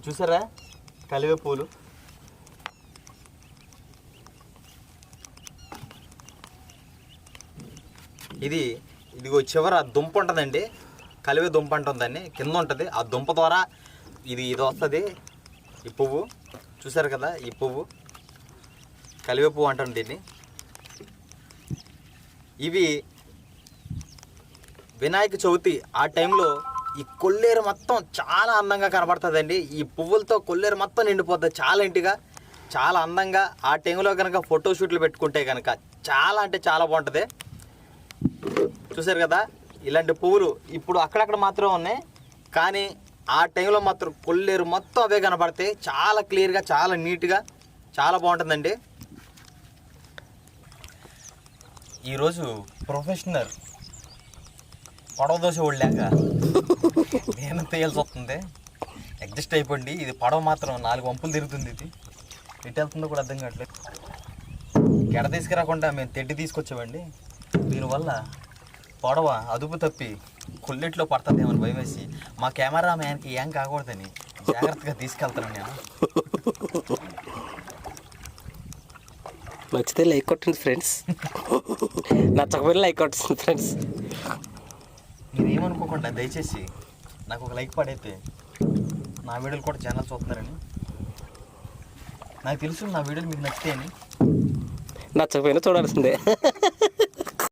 చూసారా కలివే పూలు. ఇదిగో చివర దుంప ఉంటుందండి, కలివే దుంప అంటుందండి, కింద ఉంటుంది. ఆ దుంప ద్వారా ఇది వస్తుంది. ఈ పువ్వు చూసారు కదా, ఈ పువ్వు కలివే పువ్వు అంటుంది దీన్ని. ఇవి వినాయక చవితి ఆ టైంలో ఈ కొల్లేరు మొత్తం చాలా అందంగా కనబడుతుందండి. ఈ పువ్వులతో కొల్లేరు మొత్తం నిండిపోతుంది చాలా ఇంటిగా, చాలా అందంగా. ఆ టైంలో కనుక ఫోటోషూట్లు పెట్టుకుంటే కనుక చాలా అంటే చాలా బాగుంటుంది. చూసారు కదా, ఇలాంటి పువ్వులు ఇప్పుడు అక్కడక్కడ మాత్రం ఉన్నాయి, కానీ ఆ టైంలో మాత్రం కొల్లేరు మొత్తం అవే కనబడతాయి. చాలా క్లియర్గా, చాలా నీట్గా, చాలా బాగుంటుందండి. ఈరోజు ప్రొఫెషనల్ పడవ దోశ వాళ్ళాక నేను తేయాల్సి వస్తుంది. అడ్జస్ట్ అయిపోండి. ఇది పడవ మాత్రం 4 వంపులు తిరుగుతుంది. ఇది ఎటు వెళ్తుందో కూడా అర్థం కావట్లేదు. గెడ తీసుకురాకుండా మేము తెడ్డి తీసుకొచ్చామండి. దీనివల్ల పడవ అదుపు తప్పి కొల్లెట్లో పడుతుందేమని భయం వేసి మా కెమెరా మ్యాన్కి ఏం కాకూడదని జాగ్రత్తగా తీసుకెళ్తాను నేను. నచ్చితే లైక్ కొట్టండి ఫ్రెండ్స్, నచ్చకపోయినా లైక్ కొట్టండి ఫ్రెండ్స్. మీరు ఏమనుకోకుండా దయచేసి నాకు ఒక లైక్ పడైతే నా వీడియోలు కూడా ఛానల్ చూస్తున్నారని. నాకు తెలుసు నా వీడియోలు మీకు నచ్చితే అని. నచ్చకపోయినా చూడాల్సిందే.